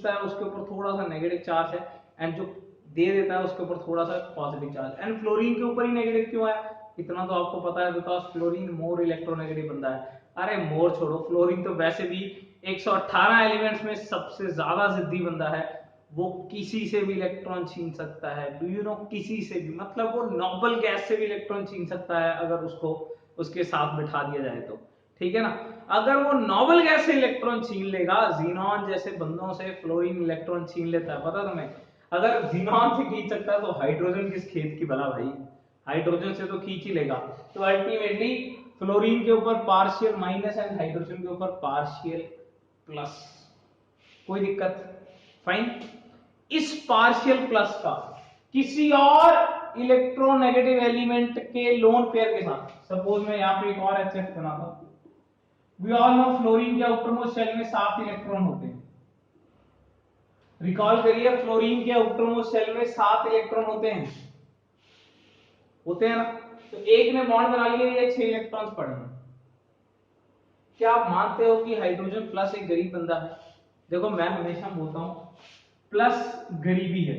है उसके ऊपर थोड़ा सा नेगेटिव चार्ज है, एंड जो दे देता है उसके ऊपर थोड़ा सा पॉजिटिव चार्ज। एंड फ्लोरीन के ऊपर ही नेगेटिव क्यों है, इतना तो आपको पता है, बिकॉज फ्लोरीन मोर इलेक्ट्रोनेगेटिव बंदा है। अरे मोर छोड़ो, फ्लोरीन तो वैसे भी 118 एलिमेंट्स में सबसे ज्यादा जिद्दी बंदा है। वो किसी से भी इलेक्ट्रॉन छीन सकता है, डू यू नो, किसी से भी, मतलब वो नोबल गैस से भी इलेक्ट्रॉन छीन सकता है अगर उसको उसके साथ बिठा दिया जाए तो, ठीक है ना। अगर वो नोबल गैस से इलेक्ट्रॉन छीन लेगा, जीनॉन जैसे बंदों से फ्लोरीन इलेक्ट्रॉन छीन लेता है, पता तुम्हें। अगर जीनॉन से खींच सकता है तो हाइड्रोजन किस खेत की भला भाई, हाइड्रोजन से तो खींच ही लेगा। तो अल्टीमेटली फ्लोरीन के ऊपर पार्शियल माइनस एंड हाइड्रोजन के ऊपर पार्शियल प्लस, कोई दिक्कत, फाइन। इस पार्शियल प्लस का किसी और इलेक्ट्रोनेगेटिव एलिमेंट के लोन पेयर के साथ, सपोज मैं यहां पे एक और HF बनाता हूं। वी ऑल नो फ्लोरीन के आउटरमोस्ट शेल में 7 इलेक्ट्रॉन होते हैं। रिकॉल करिए, फ्लोरीन के आउटरमोस्ट शेल में 7 इलेक्ट्रॉन होते हैं ना। तो एक ने बॉन्ड बना लिया, ये 6 इलेक्ट्रॉन्स पड़े हैं। क्या आप मानते हो कि हाइड्रोजन प्लस एक गरीब बंदा है? देखो मैं हमेशा बोलता हूं प्लस गरीबी है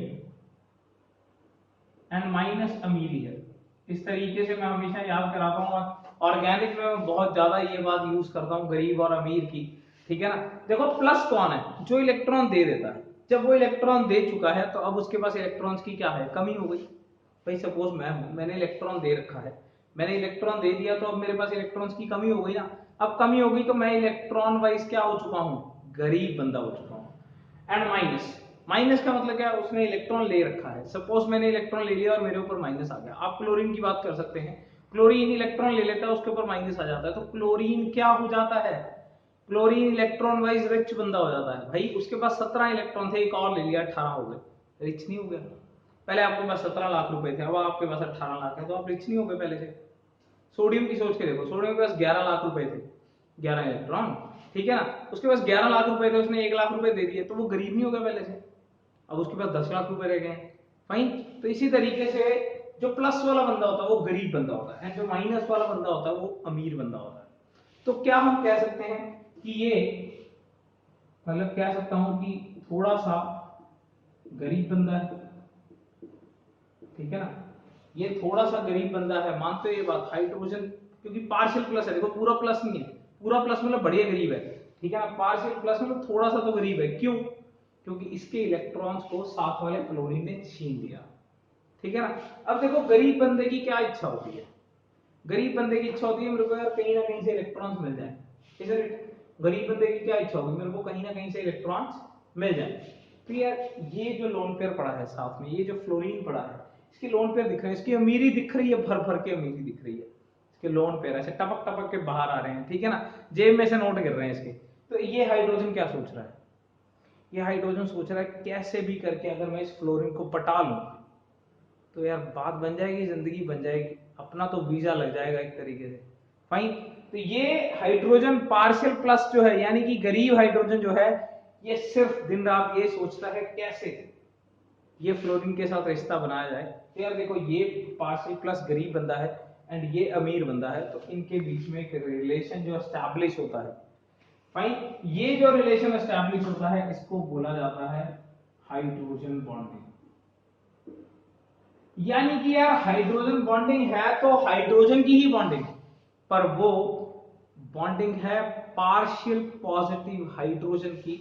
एंड माइनस अमीरी है, इस तरीके से मैं हमेशा याद कराता हूँ। ऑर्गेनिक में मैं बहुत ज्यादा ये बात यूज करता हूँ गरीब और अमीर की, ठीक है ना। देखो प्लस कौन है, जो इलेक्ट्रॉन दे देता है। जब वो इलेक्ट्रॉन दे चुका है तो अब उसके पास इलेक्ट्रॉन्स की क्या है, कमी हो गई। भाई सपोज मैं हूं, मैंने इलेक्ट्रॉन दे रखा है, मैंने इलेक्ट्रॉन दे दिया तो अब मेरे पास इलेक्ट्रॉन्स की कमी हो गई ना। अब कमी हो गई तो मैं इलेक्ट्रॉन वाइज क्या हो चुका हूं, गरीब बंदा हो चुका हूं। एंड माइनस, माइनस का मतलब क्या है, उसने इलेक्ट्रॉन ले रखा है। सपोज मैंने इलेक्ट्रॉन ले लिया और मेरे ऊपर माइनस आ गया। आप क्लोरीन की बात कर सकते हैं, क्लोरीन इलेक्ट्रॉन ले लेता है, उसके ऊपर माइनस आ जाता है, तो क्लोरीन क्या हो जाता है, क्लोरीन इलेक्ट्रॉन वाइज रिच बंदा हो जाता है। भाई उसके पास 17 इलेक्ट्रॉन थे, एक और ले लिया, 18 हो गए, रिच नहीं हो गया? पहले आपके पास 17 लाख रुपए थे, अब आपके पास 18 लाख है, तो आप रिच नहीं हो गए पहले से? सोडियम की सोच के देखो, सोडियम के पास 11 लाख रुपए थे, 11 इलेक्ट्रॉन, ठीक है ना। उसके पास 11 लाख रुपए थे, उसने 1 लाख रुपए दे दिए, तो वो गरीब नहीं हो गया पहले से? अब उसके पास 10 लाख रुपए रह गए, फाइन। तो इसी तरीके से जो प्लस वाला बंदा होता है वो गरीब बंदा होता है, जो माइनस वाला बंदा होता है वो अमीर बंदा होता है। तो क्या हम कह सकते हैं कि ये, मतलब कह सकता हूं कि थोड़ा सा गरीब बंदा है, ठीक है ना, ये थोड़ा सा गरीब बंदा है, मानते हो ये बात। हाइड्रोजन क्योंकि पार्शियल प्लस है, देखो पूरा प्लस नहीं है, पूरा प्लस मतलब बढ़िया गरीब है, ठीक है ना। पार्शियल प्लस मतलब थोड़ा सा तो गरीब है, क्यों? क्योंकि इसके इलेक्ट्रॉन्स को साथ वाले फ्लोरीन ने छीन लिया, ठीक है ना। अब देखो गरीब बंदे की क्या इच्छा होती है, गरीब बंदे की इच्छा होती है मेरे को यार कहीं ना कहीं से इलेक्ट्रॉन्स मिल जाए, इधर गरीब बंदे की क्या इच्छा होगी, मेरे को कहीं ना कहीं से इलेक्ट्रॉन्स मिल जाए। तो यार ये जो लोन पेयर पड़ा है साथ में, ये जो फ्लोरीन पड़ा है, इसकी लोन पेयर दिख रहे हैं, इसकी अमीरी दिख रही है, भर भर के अमीरी दिख रही है, इसके लोन पेयर ऐसे टपक टपक के बाहर आ रहे हैं, ठीक है ना, जेब में से नोट गिर रहे हैं इसके। तो ये हाइड्रोजन क्या सोच रहा है, ये हाइड्रोजन सोच रहा है कैसे भी करके अगर मैं इस फ्लोरीन को पटा लूं तो यार बात बन जाएगी, जिंदगी बन जाएगी, अपना तो वीजा लग जाएगा एक तरीके से, फाइन। तो ये हाइड्रोजन पार्शियल प्लस जो है, यानी कि गरीब हाइड्रोजन जो है, ये सिर्फ दिन रात ये सोचता है कैसे ये फ्लोरीन के साथ रिश्ता बनाया जाए। तो यार देखो ये पार्शियल प्लस गरीब बंदा है एंड ये अमीर बंदा है, तो इनके बीच में एक रिलेशन जो एस्टैब्लिश होता है, फाइन। ये जो रिलेशन एस्टैब्लिश होता है इसको बोला जाता है हाइड्रोजन बॉन्डिंग। यानी कि यार हाइड्रोजन बॉन्डिंग है तो हाइड्रोजन की ही बॉन्डिंग, पर वो बॉन्डिंग है पार्शियल पॉजिटिव हाइड्रोजन की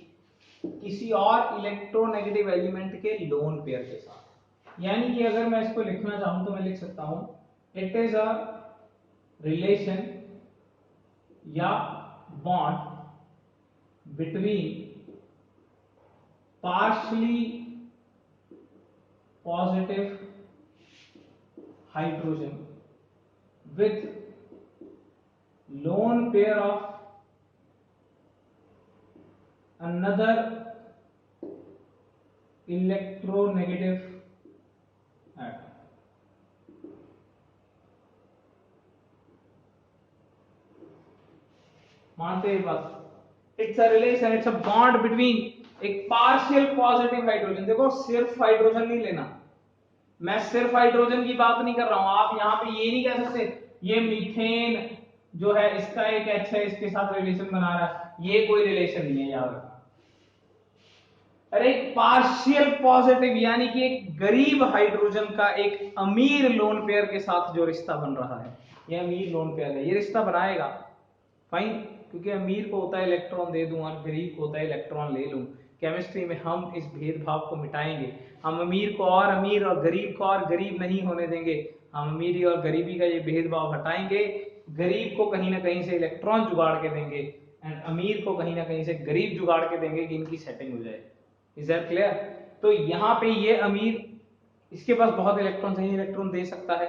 किसी और इलेक्ट्रोनेगेटिव एलिमेंट के लोन पेयर के साथ। यानी कि अगर मैं इसको लिखना चाहूं तो मैं लिख सकता हूं इट इज अ रिलेशन या bond between partially positive hydrogen with lone pair of another electronegative atom। मानते हैं बात, it's a relation, it's a bond between एक पार्शियल पॉजिटिव हाइड्रोजन। देखो सिर्फ हाइड्रोजन नहीं लेना, मैं सिर्फ हाइड्रोजन की बात नहीं कर रहा हूं। आप यहां पे ये नहीं कह सकते ये मीथेन जो है इसका एक H है, इसके साथ रिलेशन बना रहा है, ये कोई रिलेशन नहीं है, याद रखना। अरे पार्शियल पॉजिटिव यानी कि एक गरीब हाइड्रोजन का एक अमीर लोन पेयर के साथ जो रिश्ता बन रहा है, ये अमीर लोन पेयर है, ये रिश्ता बनाएगा। फाइन, क्योंकि अमीर को होता है इलेक्ट्रॉन दे दूं और गरीब को होता है इलेक्ट्रॉन ले लूं। केमिस्ट्री में हम इस भेदभाव को मिटाएंगे। हम अमीर को और अमीर और गरीब को और गरीब नहीं होने देंगे। हम अमीरी और गरीबी का ये भेदभाव हटाएंगे। गरीब को कहीं ना कहीं से इलेक्ट्रॉन जुगाड़ के देंगे एंड अमीर को कहीं ना कहीं से गरीब जुगाड़ के देंगे कि इनकी सेटिंग हो जाए। Is that clear? तो यहाँ पे ये अमीर, इसके पास बहुत इलेक्ट्रॉन चाहिए, इलेक्ट्रॉन दे सकता है,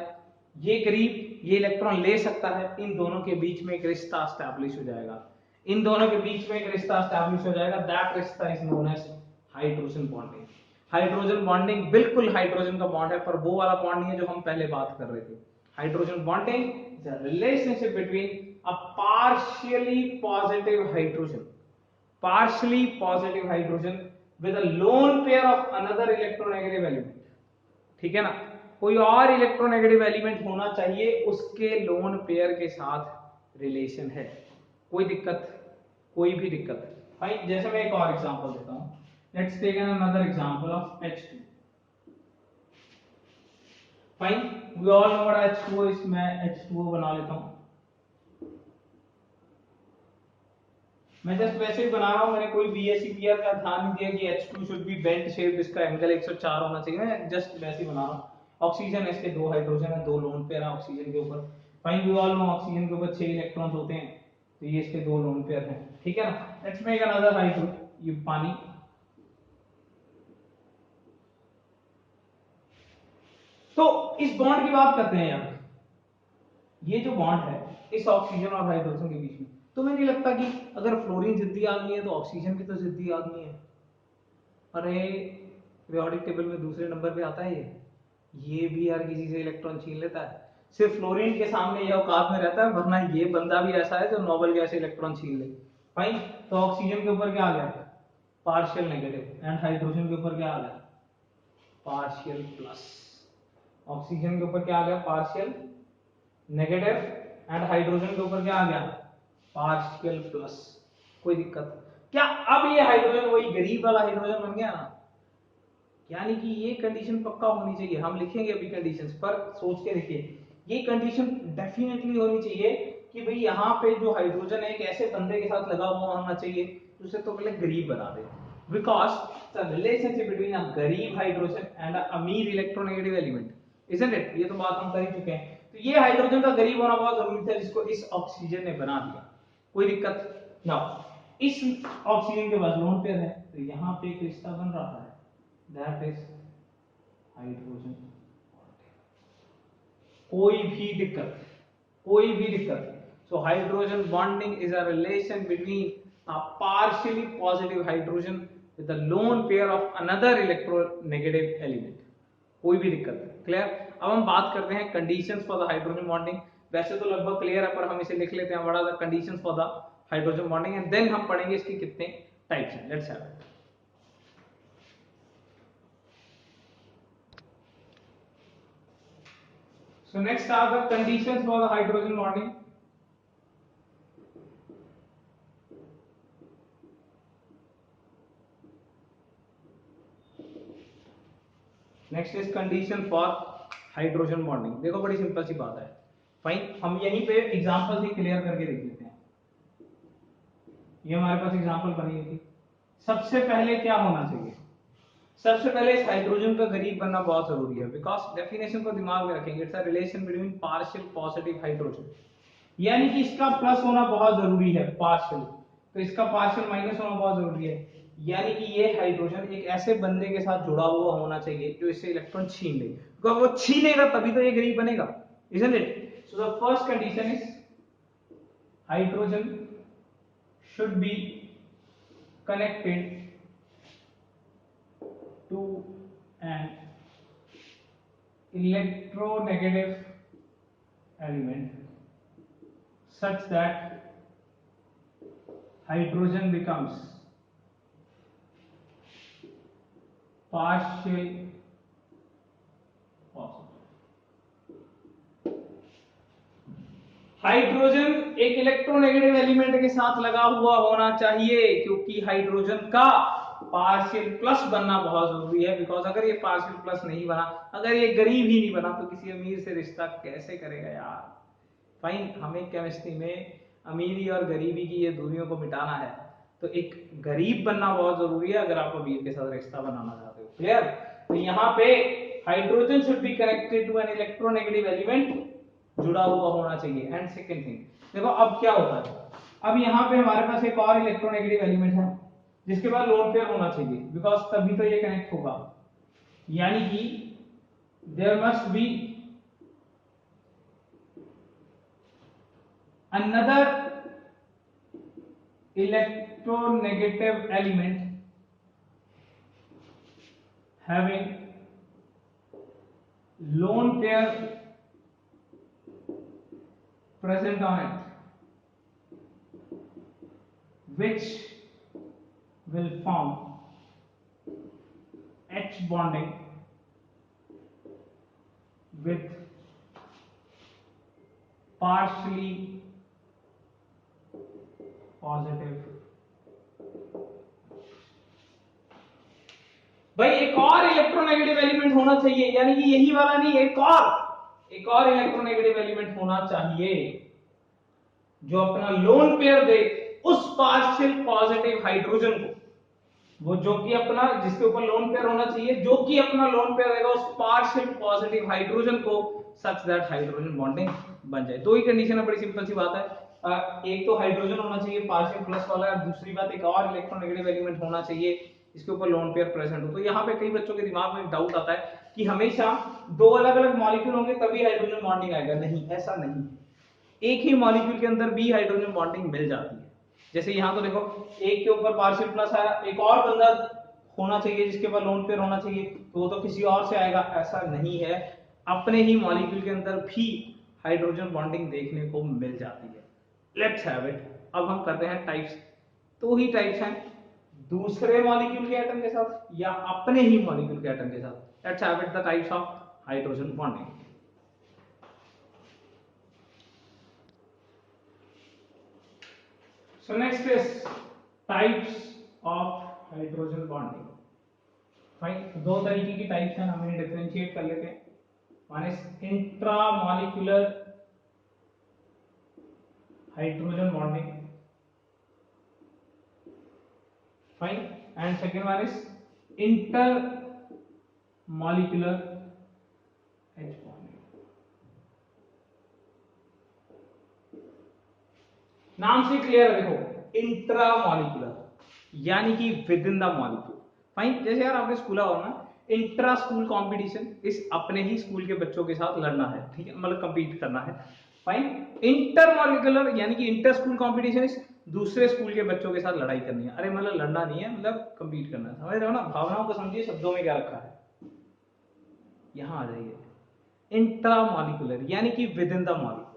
ये गरीब ये इलेक्ट्रॉन ले सकता है। इन दोनों के बीच में एक रिश्ता एस्टैब्लिश हो जाएगा, इन दोनों के बीच में एक रिश्ता एस्टैब्लिश हो जाएगा। दैट रिश्ता is known as hydrogen bonding. Hydrogen bonding बिल्कुल हाइड्रोजन का बॉन्ड है, पर वो वाला बॉन्ड नहीं है जो हम पहले बात कर रहे थे। Hydrogen bonding is a relationship between a partially positive hydrogen, partially positive hydrogen with a lone pair of another electronegative element। ठीक है ना, कोई और इलेक्ट्रोनेगेटिव एलिमेंट होना चाहिए, उसके लोन पेयर के साथ रिलेशन है। कोई दिक्कत, कोई भी दिक्कत? फाइन, जैसे मैं एक और एग्जांपल देता हूं। Let's take another example of H2। Fine, we all know what H2O is. मैं H2O बना लेता हूं। मैं जस्ट वैसे ही बना रहा हूं, मैंने कोई BSc का ध्यान नहीं दिया कि H2 should be bent shape, इसका एंगल 104 होना चाहिए। मैं जस्ट वैसे ही बना रहा हूं। ऑक्सीजन है, इसके दो हाइड्रोजन है, दो लोन पेयर है ऑक्सीजन के ऊपर। Fine, we all know oxygen के ऊपर 6 इलेक्ट्रॉन्स होते हैं, तो ये इसके दो लोन पेयर हैं। ठीक है ना। लेट्स मेक अनदर हाइड्रोजन, ये पानी। तो इस बॉन्ड की बात करते हैं यार। ये जो बॉन्ड है इस ऑक्सीजन और हाइड्रोजन के बीच में, तो मुझे नहीं लगता कि अगर फ्लोरीन जिद्दी आदमी है तो ऑक्सीजन भी तो जिद्दी आदमी है। अरे पीरियोडिक टेबल में दूसरे नंबर पे आता है ये भी यार किसी से इलेक्ट्रॉन छीन लेता है। सिर्फ फ्लोरीन के सामने यह औकात में रहता है, वरना ये बंदा भी ऐसा है जो नोबेल गैस से इलेक्ट्रॉन छीन ले। फाइन, तो ऑक्सीजन के ऊपर क्या आ गया? Partial negative. एंड हाइड्रोजन के ऊपर क्या आ गया? Partial plus. ऑक्सीजन के ऊपर क्या आ गया? Partial negative. एंड हाइड्रोजन के ऊपर क्या आ गया? Partial plus. कोई दिक्कत क्या? अब ये हाइड्रोजन वही गरीब वाला हाइड्रोजन बन गया ना। यानी कि ये कंडीशन पक्का होनी चाहिए। हम लिखेंगे अभी कंडीशंस, पर सोच के देखिए, ये कंडीशन डेफिनेटली होनी चाहिए कि भाई यहाँ पे जो हाइड्रोजन है एक ऐसे बंदे के साथ लगा हुआ होना चाहिए जिसे तो पहले गरीब बना दे। Because the relationship between a गरीब हाइड्रोजन एंड अ अमीर इलेक्ट्रोनेगेटिव एलिमेंट, इजंट इट? ये तो बात हम कर ही चुके हैं। तो ये हाइड्रोजन का गरीब होना बहुत जरूरी था, जिसको इस ऑक्सीजन ने बना दिया। कोई दिक्कत ना? इस ऑक्सीजन के बाद लोन पेयर है, तो यहाँ पे एक रिश्ता बन रहा है, दैट इज हाइड्रोजन। कोई भी दिक्कत, कोई भी दिक्कत? So hydrogen bonding is a relation between a partially positive hydrogen with the lone pair of another electronegative element. कोई भी दिक्कत? क्लियर? अब हम बात करते हैं conditions for the hydrogen bonding. वैसे तो लगभग क्लियर है, पर हम इसे लिख लेते हैं। What are the conditions for the hydrogen bonding, and then हम पढ़ेंगे इसके कितने टाइप्स हैं। Let's have it. So next are the conditions for the hydrogen bonding. Next is condition for hydrogen bonding। देखो बड़ी सिंपल सी बात है। फाइन, हम यहीं पे एग्जांपल से क्लियर करके देख लेते हैं। ये हमारे पास एग्जांपल बनी हुई थी। सबसे पहले क्या होना चाहिए? सबसे पहले इस हाइड्रोजन का गरीब बनना बहुत जरूरी है, बिकॉज डेफिनेशन को दिमाग में रखेंगे। It's a relation between partial positive hydrogen, यानी कि इसका प्लस होना बहुत जरूरी है पार्शियल, तो इसका पार्शियल माइनस होना बहुत जरूरी है। यानी कि ये हाइड्रोजन एक ऐसे बंदे के साथ जुड़ा हुआ होना चाहिए जो इससे इलेक्ट्रॉन छीन ले, क्योंकि वो छीनेगा तभी तो ये गरीब बनेगा, isn't it? So the first condition is hydrogen should be connected to an electronegative element such that hydrogen becomes partial positive। Hydrogen एक इलेक्ट्रोनेगेटिव एलिमेंट के साथ लगा हुआ होना चाहिए, क्योंकि हाइड्रोजन का पार्शियल प्लस बनना बहुत जरूरी है, बिकॉज अगर ये पार्शियल प्लस नहीं बना, अगर ये गरीब ही नहीं बना, तो किसी अमीर से रिश्ता कैसे करेगा यार। फाइन, हमें केमिस्ट्री में अमीरी और गरीबी की ये दूरियों को मिटाना है, तो एक गरीब बनना बहुत जरूरी है अगर आप अमीर के साथ रिश्ता बनाना चाहते हो। क्लियर? तो यहाँ पे hydrogen should be connected to an electronegative element, जुड़ा हुआ होना चाहिए। एंड सेकेंड थिंग, देखो अब क्या होता है, अब यहाँ पे हमारे पास एक और इलेक्ट्रोनेगेटिव एलिमेंट है जिसके पास लोन पेयर होना चाहिए, बिकॉज तभी तो ये कनेक्ट होगा। यानी कि there must be another electronegative element having lone pair present on it, which will form H bonding with partially positive. भाई एक और इलेक्ट्रोनेगेटिव एलिमेंट होना चाहिए, यानी कि यही वाला नहीं, एक और इलेक्ट्रोनेगेटिव एलिमेंट होना चाहिए जो अपना लोन पेयर दे उस पार्शियल पॉजिटिव हाइड्रोजन को, वो जो कि अपना जिसके ऊपर लोन पेयर होना चाहिए, जो कि अपना लोन पेयर देगा उस पार्शियल पॉजिटिव हाइड्रोजन को, सच दैट हाइड्रोजन बॉन्डिंग बन जाए। दो ही कंडीशन है, बड़ी सिंपल सी बात है। एक तो हाइड्रोजन होना चाहिए पार्शियल प्लस वाला, और दूसरी बात एक और इलेक्ट्रोनेगेटिव एलिमेंट होना चाहिए इसके ऊपर लोन पेयर प्रेजेंट हो। तो यहाँ पे कई बच्चों के दिमाग में डाउट आता है कि हमेशा दो अलग अलग मॉलिक्यूल होंगे तभी हाइड्रोजन बॉन्डिंग आएगा। नहीं, ऐसा नहीं, एक ही मॉलिक्यूल के अंदर भी हाइड्रोजन बॉन्डिंग मिल जाती है। जैसे यहाँ तो देखो एक के ऊपर पार्शियल प्लस आया, एक और बंदा होना चाहिए जिसके पास लोन पेयर होना चाहिए, तो वो तो किसी और से आएगा, ऐसा नहीं है। अपने ही मॉलिक्यूल के अंदर भी हाइड्रोजन बॉन्डिंग देखने को मिल जाती है। Let's have it. अब हम करते हैं टाइप्स। तो ही टाइप्स हैं, दूसरे मॉलिक्यूल के एटम के साथ या अपने ही मॉलिक्यूल के एटम के साथ। Let's have it the types of hydrogen bonding. So next is types of hydrogen bonding. Fine, दो तरीके की टाइप्स हैं, हम इन्हें डिफरेंशिएट कर लेते हैं। One is intramolecular hydrogen bonding, fine, and second one is intermolecular H bonding. नाम से क्लियर है, देखो इंट्रामॉलिक्यूलर यानी कि with in the molecule. Fine, जैसे यार आपने स्कूल आओ ना, इंट्रा स्कूल कंपटीशन, इस अपने ही स्कूल के बच्चों के साथ लड़ना है, ठीक है, मतलब compete करना है। फाइन, इंटरमॉलिक्यूलर यानी कि इंटर स्कूल कंपटीशन, इस दूसरे स्कूल के बच्चों के साथ लड़ाई करनी है। अरे मतलब लड़ना नहीं है, मतलब compete करना है, समझ रहे हो ना? भावनाओं को समझिए, शब्दों में क्या रखा है, यहां आ जाइए। इंट्रामॉलिक्यूलर यानी कि विद इन द मॉलिक्यूल,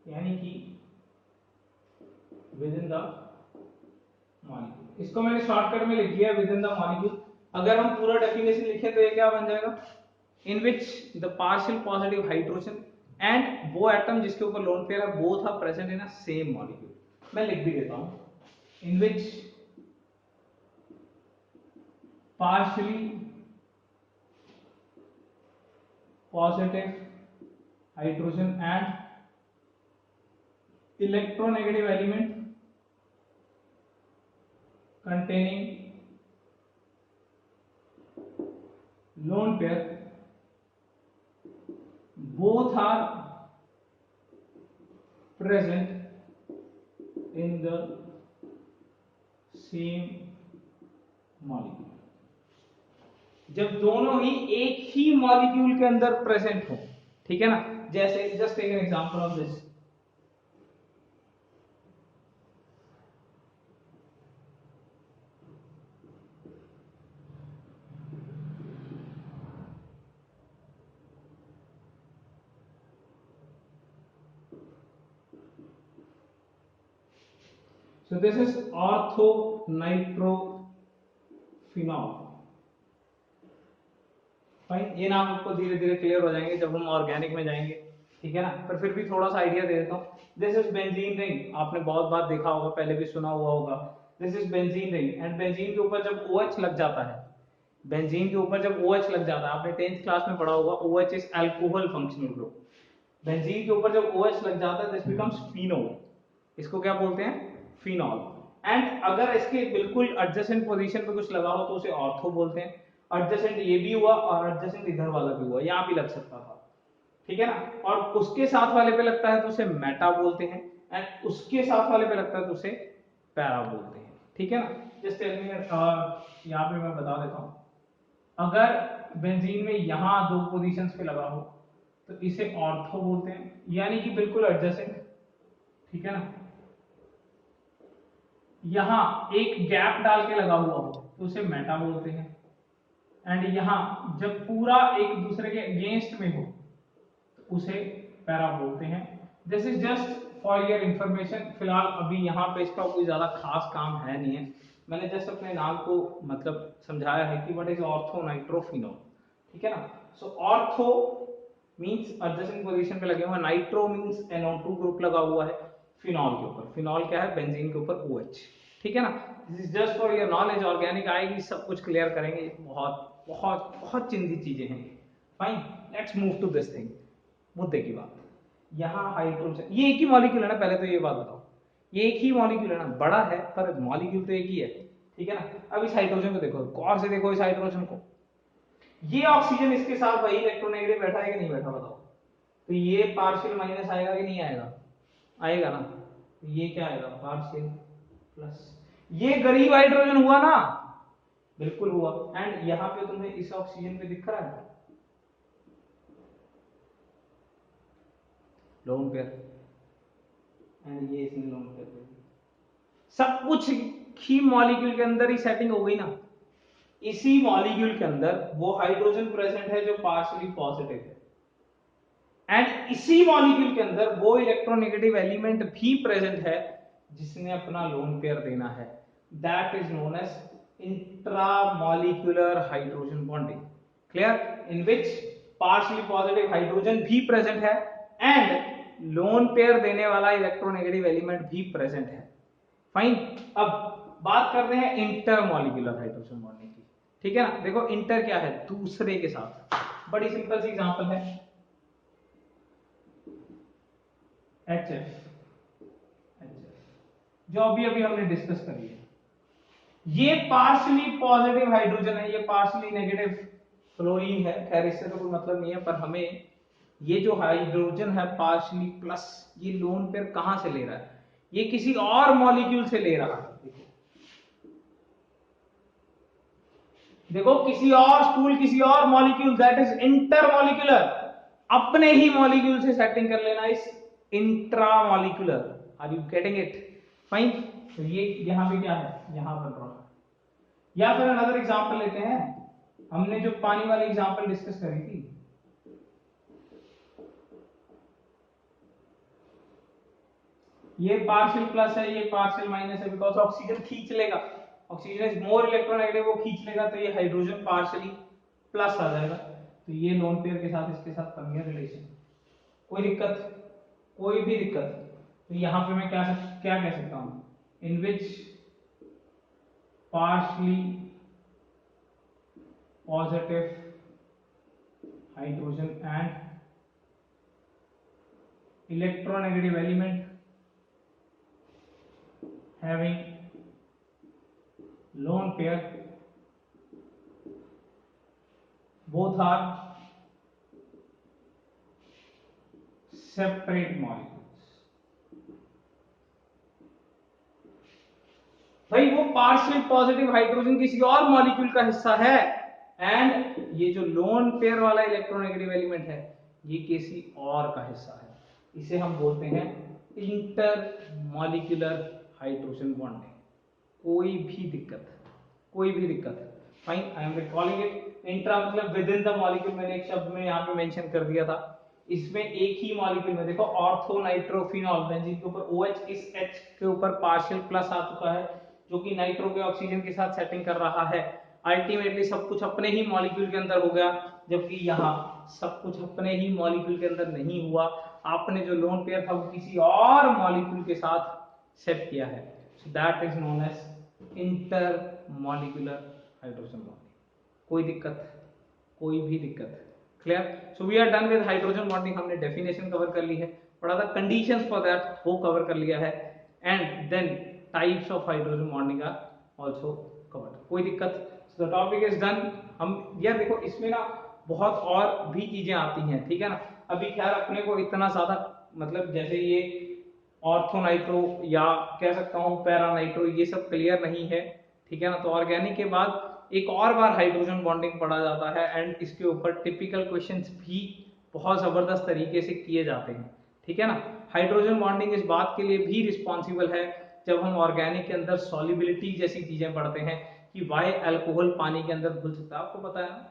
यानी कि विद इन द मॉलिक्यूल। इसको मैंने शॉर्टकट में लिख दिया विद इन द मॉलिक्यूल। अगर हम पूरा डेफिनेशन लिखें तो ये क्या बन जाएगा, in which the partial positive hydrogen and वो एटम जिसके ऊपर लोन पेयर है both are present in a same molecule. मैं लिख भी देता हूं, in which partially positive hydrogen and electronegative element containing lone pair both are present in the same molecule। जब दोनों ही एक ही मॉलिक्यूल के अंदर प्रेजेंट हो, ठीक है ना। जैसे just take an example of this, so this is orthonitrophenol। Fine, ये नाम आपको धीरे धीरे क्लियर हो जाएंगे जब हम ऑर्गेनिक में जाएंगे, ठीक है ना। पर फिर भी थोड़ा सा आइडिया दे देता हूँ। दिस इज बेंजीन रिंग, आपने बहुत बार देखा होगा, पहले भी सुना हुआ होगा। This is benzene ring and benzene के ऊपर जब OH लग जाता है, बेंजीन के ऊपर जब OH लग जाता है, आपने 10th क्लास में पढ़ा होगा OH is alcohol functional group. Benzene के ऊपर जब OH लग जाता है दिस बिकम्स फिनोल, इसको क्या बोलते हैं, फिनॉल। एंड अगर इसके बिल्कुल एडजेसेंट पोजीशन पे कुछ लगा हो तो उसे ऑर्थो बोलते हैं। एडजेसेंट ये भी हुआ और एडजेसेंट इधर वाला भी हुआ, यहाँ भी लग सकता था, ठीक है ना, और उसके साथ वाले पे लगता है तो उसे मेटा बोलते हैं, एंड उसके साथ वाले पे लगता है तो उसे पैरा बोलते हैं, ठीक है ना। जस्ट टेल मी, यहाँ पे मैं बता देता हूँ, अगर बेंजीन में यहाँ 2 पोजीशंस पे लगा हो तो इसे ऑर्थो बोलते हैं, यानी कि बिल्कुल एडजेसेंट, ठीक है ना। यहां एक गैप डाल के लगा हुआ हो तो उसे मेटा बोलते हैं, एंड यहां जब पूरा एक दूसरे के अगेंस्ट में हो तो उसे पैरा बोलते हैं। This is just for your information. फिलहाल अभी यहाँ पे इसका कोई ज्यादा खास काम है नहीं है, मैंने जस्ट अपने नाम को मतलब समझाया है कि व्हाट इज ऑर्थो नाइट्रोफिनॉल, ठीक है ना। सो ऑर्थो मींस एडजेसेंट पोजीशन पे लगे हुए, नाइट्रो मींस NO2 ग्रुप लगा हुआ है फिनॉल के ऊपर। फिनॉल क्या है, बेंजीन के ऊपर OH, ठीक है ना। This is just for your knowledge, organic आएगी सब कुछ क्लियर करेंगे, बहुत बहुत बहुत चिंदी चीजें हैं। Fine, let's move to this thing, मुद्दे की बात। यहाँ हाइड्रोजन, ये एक ही मॉलिक्यूल है ना, पहले तो ये बात बताओ, ये एक ही मॉलिक्यूल है ना, बड़ा है पर मॉलिक्यूल तो एक ही है, ठीक है ना। अब इस हाइड्रोजन को देखो, गौर से देखो इस हाइड्रोजन को, ये ऑक्सीजन इसके साथ वही इलेक्ट्रोनेगेटिव बैठा है कि नहीं बैठा बताओ। तो ये पार्शियल माइनस आएगा कि नहीं आएगा, आएगा ना। तो ये क्या आएगा, पार्शियल प्लस। ये गरीब हाइड्रोजन हुआ ना, बिल्कुल हुआ। एंड यहां पे तुम्हें इस ऑक्सीजन पे दिख रहा है लोन पेयर, एंड ये इसमें लोन पेयर, सब कुछ ही मॉलिक्यूल के अंदर ही सेटिंग हो गई ना। इसी मॉलिक्यूल के अंदर वो हाइड्रोजन प्रेजेंट है जो पार्शियली पॉजिटिव है, एंड इसी मॉलिक्यूल के अंदर वो इलेक्ट्रोनेगेटिव एलिमेंट भी प्रेजेंट है जिसने अपना लोन पेयर देना है। That is known as intramolecular hydrogen bonding, clear, in which partially positive hydrogen भी प्रेजेंट है एंड लोन पेयर देने वाला इलेक्ट्रोनेगेटिव एलिमेंट भी प्रेजेंट है। फाइन, अब बात करते हैं इंटरमॉलिक्यूलर हाइड्रोजन बॉन्डिंग की, ठीक है ना। देखो इंटर क्या है, दूसरे के साथ, बड़ी सिंपल सी एग्जांपल है HF, जो अभी अभी हमने डिस्कस करी है। ये पार्शियली पॉजिटिव हाइड्रोजन है, ये पार्शियली नेगेटिव फ्लोरीन है, खैर इससे तो कोई मतलब नहीं है, पर हमें ये जो हाइड्रोजन है पार्शियली प्लस, ये लोन पेयर कहां से ले रहा है, ये किसी और मॉलिक्यूल से ले रहा है। देखो किसी और स्टूल, किसी और मॉलिक्यूल, दैट इज इंटरमॉलिक्यूलर, अपने ही मॉलिक्यूल से सेटिंग कर लेना इस intramolecular. Are you getting it, fine. तो ये यहां पे क्या है, यहां बन रहा है। या फिर अनदर एग्जांपल लेते हैं, हमने जो पानी वाली एग्जांपल डिस्कस करी थी, ये पार्शियल प्लस है, ये पार्शियल माइनस है, बिकॉज ऑक्सीजन खींच लेगा, ऑक्सीजन इज मोर इलेक्ट्रोनेगेटिव, वो खींच लेगा, तो ये हाइड्रोजन पार्शियली प्लस आ जाएगा। तो ये लोन पेयर के साथ इसके साथ बन गया रिलेशन, कोई दिक्कत, कोई भी दिक्कत। तो यहां पे मैं क्या कह सकता हूं, in which partially positive hydrogen and electronegative element having lone pair, both are separate molecules। भाई वो पार्शियल पॉजिटिव हाइड्रोजन किसी और मॉलिक्यूल का हिस्सा है, एंड ये जो लोन पेयर वाला इलेक्ट्रोनेगेटिव एलिमेंट है ये किसी और का हिस्सा है। इसे हम बोलते हैं इंटरमॉलिक्यूलर हाइड्रोजन बॉन्डिंग। कोई भी दिक्कत, कोई भी दिक्कत, fine. I am recalling it, intra मतलब विद इन द मॉलिक्यूल, मैंने एक शब्द में यहाँ पे मेंशन कर दिया था। इसमें एक ही मॉलिक्यूल में देखो ऑर्थो नाइट्रोफिनॉल, बेंजीन के ऊपर OH, इस H के ऊपर पार्शियल प्लस आ चुका है जो कि नाइट्रो के ऑक्सीजन के साथ सेटिंग कर रहा है। अल्टीमेटली सब कुछ अपने ही मॉलिक्यूल के अंदर हो गया, जबकि यहाँ सब कुछ अपने ही मॉलिक्यूल के अंदर नहीं हुआ, आपने जो लोन पेयर था वो किसी और मॉलिक्यूल के साथ सेट किया है। So that is known as intermolecular hydrogen bonding. कोई दिक्कत, कोई भी दिक्कत? Clear? So we are done with hydrogen bonding. हमने डेफिनेशन कवर कर ली है, पढ़ा था कंडीशंस फॉर दैट वो कवर कर लिया है, and then types of hydrogen bonding are also covered. कोई दिक्कत? So the topic is done. हम यार देखो इसमें ना बहुत और भी चीजें आती हैं, ठीक है ना। अभी खैर अपने को इतना ज्यादा मतलब जैसे ये ऑर्थोनाइट्रो या कह सकता हूँ पैरानाइट्रो ये सब क्लियर नहीं है, ठीक है ना। तो ऑर्गेनिक के बाद एक और बार हाइड्रोजन बॉन्डिंग पढ़ा जाता है, एंड इसके ऊपर टिपिकल क्वेश्चंस भी बहुत जबरदस्त तरीके से किए जाते हैं, ठीक है ना। हाइड्रोजन बॉन्डिंग इस बात के लिए भी रिस्पॉन्सिबल है जब हम ऑर्गेनिक के अंदर सॉल्युबिलिटी जैसी चीजें पढ़ते हैं कि वाई अल्कोहल पानी के अंदर घुल सकता है। आपको पता है ना,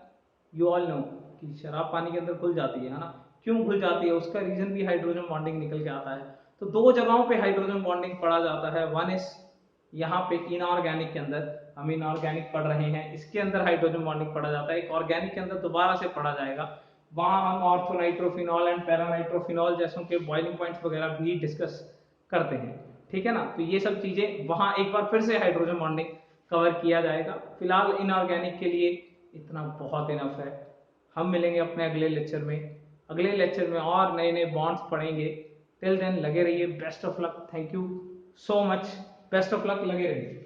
यू ऑल नो कि शराब पानी के अंदर घुल जाती है ना। क्यों घुल जाती है उसका रीजन भी हाइड्रोजन बॉन्डिंग निकल के आता है। तो दो जगहों पे हाइड्रोजन बॉन्डिंग पढ़ा जाता है। वन इज यहाँ पे इनऑर्गेनिक के अंदर, हम इनऑर्गेनिक पढ़ रहे हैं, इसके अंदर हाइड्रोजन बॉन्डिंग पढ़ा जाता है। एक ऑर्गेनिक के अंदर दोबारा से पढ़ा जाएगा, वहां हम ऑर्थोनाइट्रोफिनॉल एंड पैरानाइट्रोफिनॉल जैसों के बॉइलिंग पॉइंट्स वगैरह भी डिस्कस करते हैं, ठीक है ना। तो ये सब चीजें वहां एक बार फिर से हाइड्रोजन बॉन्डिंग कवर किया जाएगा। फिलहाल इनऑर्गेनिक के लिए इतना बहुत इनफ है। हम मिलेंगे अपने अगले लेक्चर में, अगले लेक्चर में और नए नए बॉन्ड्स पढ़ेंगे। टिल देन लगे रहिए, best of luck, thank you so much, best of luck, लगे रहिए।